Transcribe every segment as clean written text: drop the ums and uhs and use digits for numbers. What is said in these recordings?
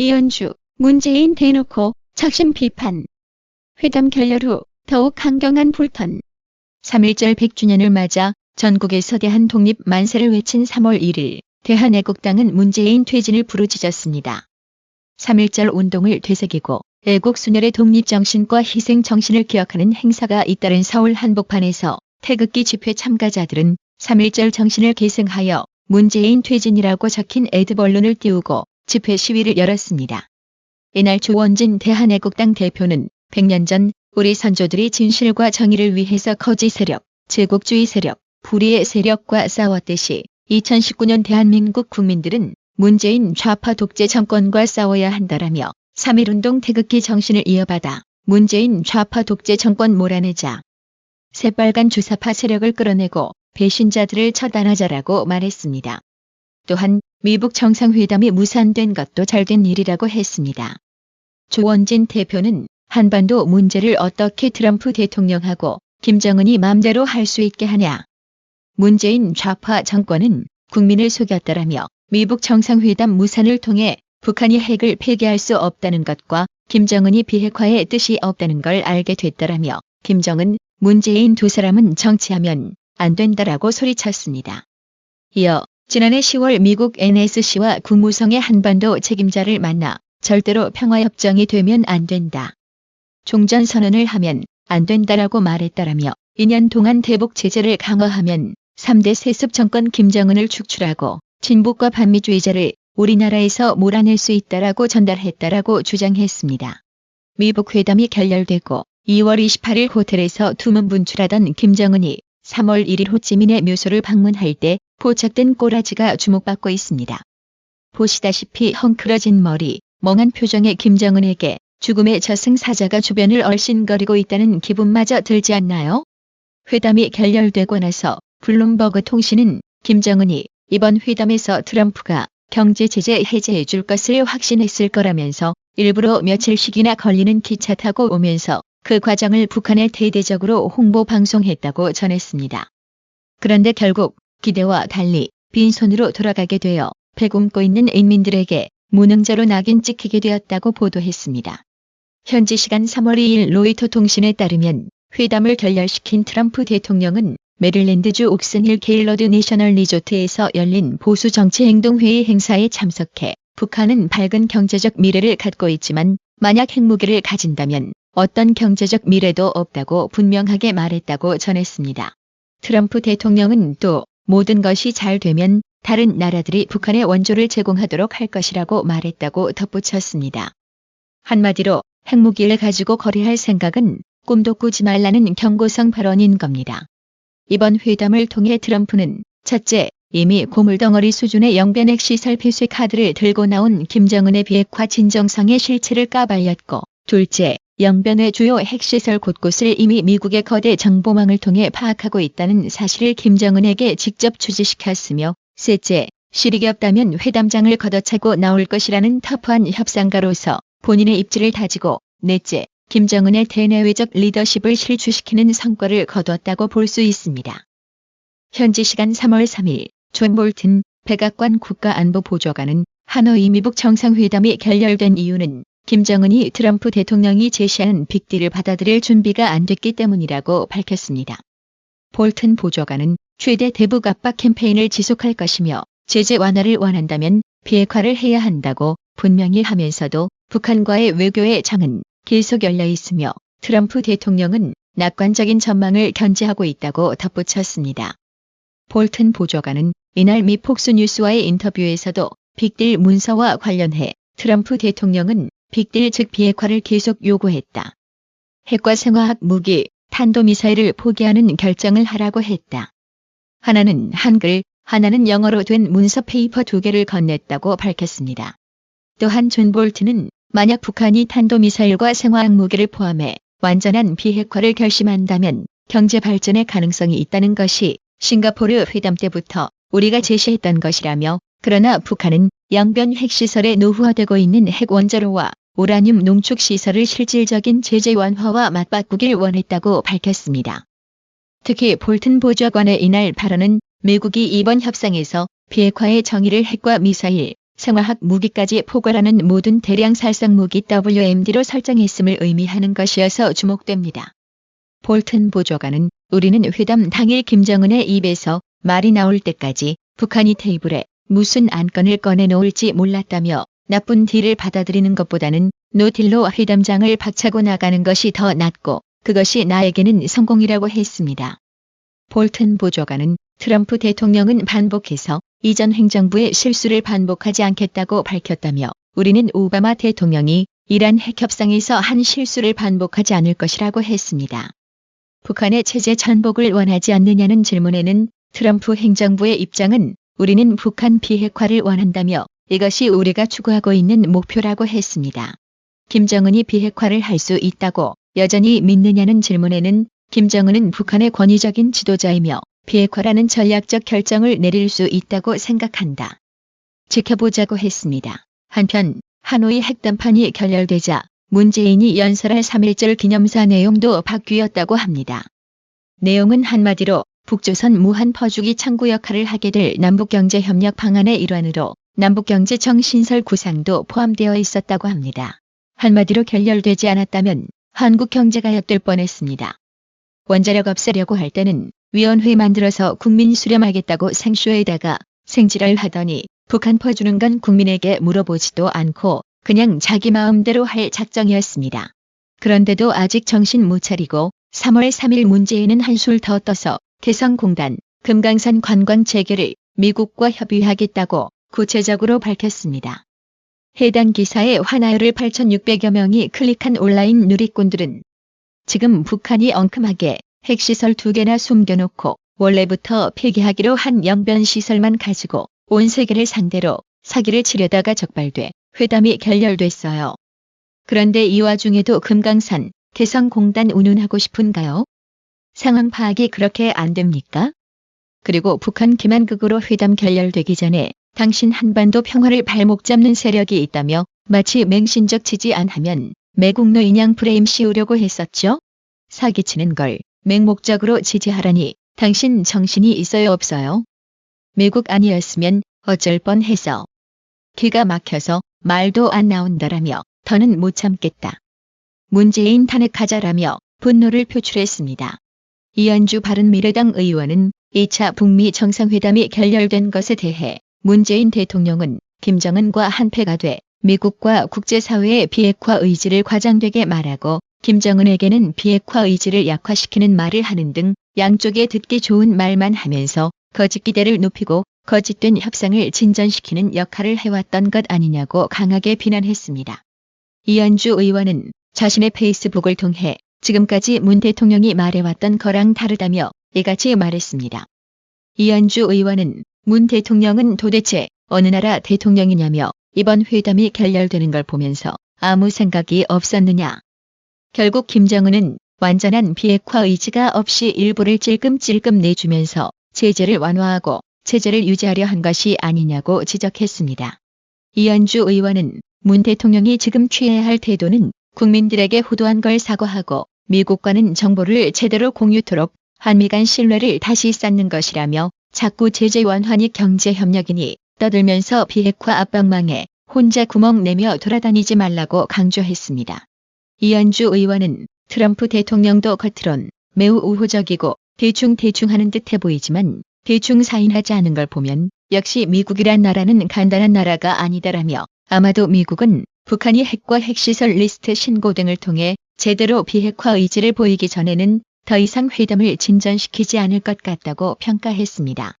이현주, 문재인 대놓고 작심 비판. 회담 결렬 후 더욱 강경한 볼턴. 3.1절 100주년을 맞아 전국에서 대한 독립 만세를 외친 3월 1일 대한애국당은 문재인 퇴진을 부르짖었습니다. 3.1절 운동을 되새기고 애국 순혈의 독립정신과 희생정신을 기억하는 행사가 잇따른 서울 한복판에서 태극기 집회 참가자들은 3.1절 정신을 계승하여 문재인 퇴진이라고 적힌 에드벌룬을 띄우고 집회 시위를 열었습니다. 이날 조원진 대한애국당 대표는 100년 전 우리 선조들이 진실과 정의를 위해서 거짓 세력, 제국주의 세력, 불의의 세력과 싸웠듯이 2019년 대한민국 국민들은 문재인 좌파 독재 정권과 싸워야 한다라며 3.1운동 태극기 정신을 이어받아 문재인 좌파 독재 정권 몰아내자. 새빨간 주사파 세력을 끌어내고 배신자들을 처단하자라고 말했습니다. 또한 미북 정상회담이 무산된 것도 잘된 일이라고 했습니다. 조원진 대표는 한반도 문제를 어떻게 트럼프 대통령하고 김정은이 맘대로 할 수 있게 하냐. 문재인 좌파 정권은 국민을 속였다라며 미북 정상회담 무산을 통해 북한이 핵을 폐기할 수 없다는 것과 김정은이 비핵화의 뜻이 없다는 걸 알게 됐다라며 김정은, 문재인 두 사람은 정치하면 안 된다라고 소리쳤습니다. 이어 지난해 10월 미국 NSC와 국무성의 한반도 책임자를 만나 절대로 평화협정이 되면 안 된다. 종전선언을 하면 안 된다라고 말했다라며 2년 동안 대북 제재를 강화하면 3대 세습 정권 김정은을 축출하고 진보과 반미주의자를 우리나라에서 몰아낼 수 있다라고 전달했다라고 주장했습니다. 미북 회담이 결렬되고 2월 28일 호텔에서 투문 분출하던 김정은이 3월 1일 호찌민의 묘소를 방문할 때 포착된 꼬라지가 주목받고 있습니다. 보시다시피 헝클어진 머리, 멍한 표정의 김정은에게 죽음의 저승사자가 주변을 얼씬거리고 있다는 기분마저 들지 않나요? 회담이 결렬되고 나서 블룸버그 통신은 김정은이 이번 회담에서 트럼프가 경제 제재 해제해 줄 것을 확신했을 거라면서 일부러 며칠씩이나 걸리는 기차 타고 오면서 그 과정을 북한에 대대적으로 홍보 방송했다고 전했습니다. 그런데 결국 기대와 달리 빈손으로 돌아가게 되어 배굶고 있는 인민들에게 무능자로 낙인 찍히게 되었다고 보도했습니다. 현지 시간 3월 2일 로이터 통신에 따르면 회담을 결렬시킨 트럼프 대통령은 메릴랜드주 옥슨힐 게일러드 내셔널 리조트에서 열린 보수 정치 행동회의 행사에 참석해 북한은 밝은 경제적 미래를 갖고 있지만 만약 핵무기를 가진다면 어떤 경제적 미래도 없다고 분명하게 말했다고 전했습니다. 트럼프 대통령은 또 모든 것이 잘 되면 다른 나라들이 북한에 원조를 제공하도록 할 것이라고 말했다고 덧붙였습니다. 한마디로 핵무기를 가지고 거래할 생각은 꿈도 꾸지 말라는 경고성 발언인 겁니다. 이번 회담을 통해 트럼프는 첫째, 이미 고물덩어리 수준의 영변 핵시설 폐쇄 카드를 들고 나온 김정은의 비핵화 진정성의 실체를 까발렸고, 둘째, 영변의 주요 핵시설 곳곳을 이미 미국의 거대 정보망을 통해 파악하고 있다는 사실을 김정은에게 직접 추지시켰으며, 셋째, 실익이 없다면 회담장을 걷어차고 나올 것이라는 터프한 협상가로서 본인의 입지를 다지고, 넷째, 김정은의 대내외적 리더십을 실추시키는 성과를 거두었다고 볼 수 있습니다. 현지 시간 3월 3일 존 볼튼 백악관 국가안보보좌관은 하노이 미북 정상회담이 결렬된 이유는 김정은이 트럼프 대통령이 제시한 빅딜을 받아들일 준비가 안 됐기 때문이라고 밝혔습니다. 볼튼 보좌관은 최대 대북 압박 캠페인을 지속할 것이며 제재 완화를 원한다면 비핵화를 해야 한다고 분명히 하면서도 북한과의 외교의 장은 계속 열려 있으며 트럼프 대통령은 낙관적인 전망을 견지하고 있다고 덧붙였습니다. 볼튼 보좌관은 이날 미 폭스뉴스와의 인터뷰에서도 빅딜 문서와 관련해 트럼프 대통령은 빅딜 즉 비핵화를 계속 요구했다. 핵과 생화학 무기, 탄도미사일을 포기하는 결정을 하라고 했다. 하나는 한글, 하나는 영어로 된 문서 페이퍼 2개를 건넸다고 밝혔습니다. 또한 존 볼튼은 만약 북한이 탄도미사일과 생화학 무기를 포함해 완전한 비핵화를 결심한다면 경제 발전의 가능성이 있다는 것이 싱가포르 회담 때부터 우리가 제시했던 것이라며, 그러나 북한은 영변 핵시설에 노후화되고 있는 핵원자로와 우라늄 농축시설을 실질적인 제재 완화와 맞바꾸길 원했다고 밝혔습니다. 특히 볼튼 보좌관의 이날 발언은 미국이 이번 협상에서 비핵화의 정의를 핵과 미사일, 생화학 무기까지 포괄하는 모든 대량 살상 무기 WMD로 설정했음을 의미하는 것이어서 주목됩니다. 볼튼 보좌관은 우리는 회담 당일 김정은의 입에서 말이 나올 때까지 북한이 테이블에 무슨 안건을 꺼내놓을지 몰랐다며 나쁜 딜을 받아들이는 것보다는 노딜로 회담장을 박차고 나가는 것이 더 낫고 그것이 나에게는 성공이라고 했습니다. 볼튼 보좌관은 트럼프 대통령은 반복해서 이전 행정부의 실수를 반복하지 않겠다고 밝혔다며 우리는 오바마 대통령이 이란 핵협상에서 한 실수를 반복하지 않을 것이라고 했습니다. 북한의 체제 전복을 원하지 않느냐는 질문에는 트럼프 행정부의 입장은 우리는 북한 비핵화를 원한다며 이것이 우리가 추구하고 있는 목표라고 했습니다. 김정은이 비핵화를 할 수 있다고 여전히 믿느냐는 질문에는 김정은은 북한의 권위적인 지도자이며 비핵화라는 전략적 결정을 내릴 수 있다고 생각한다. 지켜보자고 했습니다. 한편 하노이 핵담판이 결렬되자 문재인이 연설할 3.1절 기념사 내용도 바뀌었다고 합니다. 내용은 한마디로 북조선 무한 퍼주기 창구 역할을 하게 될 남북경제협력 방안의 일환으로 남북경제청 신설 구상도 포함되어 있었다고 합니다. 한마디로 결렬되지 않았다면 한국 경제가 엿될 뻔했습니다. 원자력 없애려고 할 때는 위원회 만들어서 국민 수렴하겠다고 생쇼에다가 생지랄 하더니 북한 퍼주는 건 국민에게 물어보지도 않고 그냥 자기 마음대로 할 작정이었습니다. 그런데도 아직 정신 못 차리고 3월 3일 문재인은 한술 더 떠서 개성공단, 금강산 관광 재개를 미국과 협의하겠다고 구체적으로 밝혔습니다. 해당 기사에 환하열을 8,600여 명이 클릭한 온라인 누리꾼들은 지금 북한이 엉큼하게 핵시설 2개나 숨겨놓고 원래부터 폐기하기로 한 영변시설만 가지고 온 세계를 상대로 사기를 치려다가 적발돼 회담이 결렬됐어요. 그런데 이 와중에도 금강산, 개성공단 운운하고 싶은가요? 상황 파악이 그렇게 안 됩니까? 그리고 북한 기만극으로 회담 결렬되기 전에 당신 한반도 평화를 발목 잡는 세력이 있다며 마치 맹신적 지지 안 하면 매국노 인양 프레임 씌우려고 했었죠? 사기치는 걸 맹목적으로 지지하라니 당신 정신이 있어요 없어요? 미국 아니었으면 어쩔 뻔해서 기가 막혀서 말도 안 나온다라며 더는 못 참겠다. 문재인 탄핵하자라며 분노를 표출했습니다. 이현주 바른미래당 의원은 2차 북미 정상회담이 결렬된 것에 대해 문재인 대통령은 김정은과 한패가 돼 미국과 국제사회의 비핵화 의지를 과장되게 말하고 김정은에게는 비핵화 의지를 약화시키는 말을 하는 등 양쪽에 듣기 좋은 말만 하면서 거짓 기대를 높이고 거짓된 협상을 진전시키는 역할을 해왔던 것 아니냐고 강하게 비난했습니다. 이현주 의원은 자신의 페이스북을 통해 지금까지 문 대통령이 말해왔던 거랑 다르다며 이같이 말했습니다. 이현주 의원은 문 대통령은 도대체 어느 나라 대통령이냐며 이번 회담이 결렬되는 걸 보면서 아무 생각이 없었느냐. 결국 김정은은 완전한 비핵화 의지가 없이 일부를 찔끔찔끔 내주면서 제재를 완화하고 체제를 유지하려 한 것이 아니냐고 지적했습니다. 이현주 의원은 문 대통령이 지금 취해야 할 태도는 국민들에게 호도한 걸 사과하고 미국과는 정보를 제대로 공유토록 한미 간 신뢰를 다시 쌓는 것이라며 자꾸 제재 완화니 경제협력이니 떠들면서 비핵화 압박망에 혼자 구멍 내며 돌아다니지 말라고 강조했습니다. 이현주 의원은 트럼프 대통령도 겉으론 매우 우호적이고 대충 하는 듯해 보이지만 대충 사인하지 않은 걸 보면 역시 미국이란 나라는 간단한 나라가 아니다라며 아마도 미국은 북한이 핵과 핵시설 리스트 신고 등을 통해 제대로 비핵화 의지를 보이기 전에는 더 이상 회담을 진전시키지 않을 것 같다고 평가했습니다.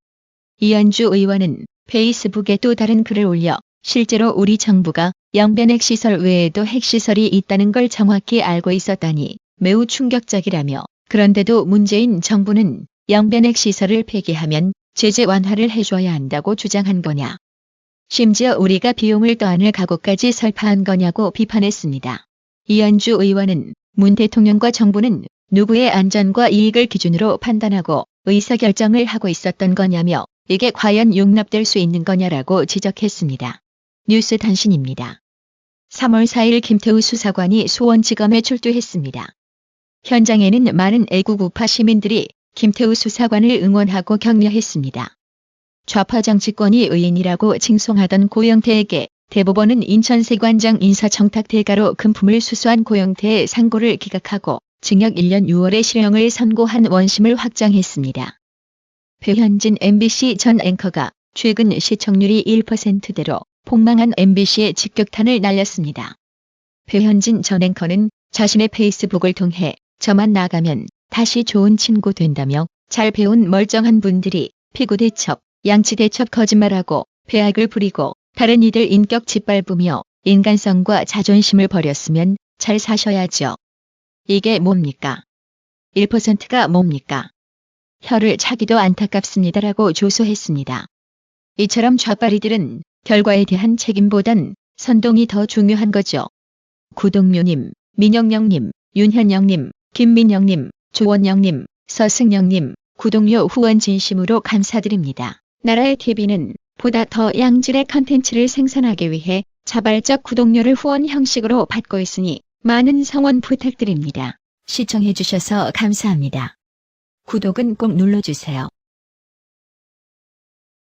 이현주 의원은 페이스북에 또 다른 글을 올려 실제로 우리 정부가 영변 핵시설 외에도 핵시설이 있다는 걸 정확히 알고 있었다니 매우 충격적이라며 그런데도 문재인 정부는 영변 핵시설을 폐기하면 제재 완화를 해줘야 한다고 주장한 거냐. 심지어 우리가 비용을 떠안을 각오까지 설파한 거냐고 비판했습니다. 이현주 의원은 문 대통령과 정부는 누구의 안전과 이익을 기준으로 판단하고 의사결정을 하고 있었던 거냐며 이게 과연 용납될 수 있는 거냐라고 지적했습니다. 뉴스 단신입니다. 3월 4일 김태우 수사관이 수원지검에 출두했습니다. 현장에는 많은 애국 우파 시민들이 김태우 수사관을 응원하고 격려했습니다. 좌파 정치권이 의인이라고 칭송하던 고영태에게 대법원은 인천세관장 인사청탁 대가로 금품을 수수한 고영태의 상고를 기각하고 징역 1년 6월의 실형을 선고한 원심을 확정했습니다. 배현진 MBC 전 앵커가 최근 시청률이 1%대로 폭망한 MBC의 직격탄을 날렸습니다. 배현진 전 앵커는 자신의 페이스북을 통해 저만 나가면 다시 좋은 친구 된다며 잘 배운 멀쩡한 분들이 피고대첩, 양치대첩 거짓말하고 배악을 부리고 다른 이들 인격 짓밟으며 인간성과 자존심을 버렸으면 잘 사셔야죠. 이게 뭡니까? 1%가 뭡니까? 혀를 차기도 안타깝습니다라고 조소했습니다. 이처럼 좌빨이들은 결과에 대한 책임보단 선동이 더 중요한 거죠. 구동묘님, 민영영님, 윤현영님, 김민영님, 조원영님, 서승영님, 구독료 후원 진심으로 감사드립니다. 나라의 TV는 보다 더 양질의 컨텐츠를 생산하기 위해 자발적 구독료를 후원 형식으로 받고 있으니 많은 성원 부탁드립니다. 시청해주셔서 감사합니다. 구독은 꼭 눌러주세요.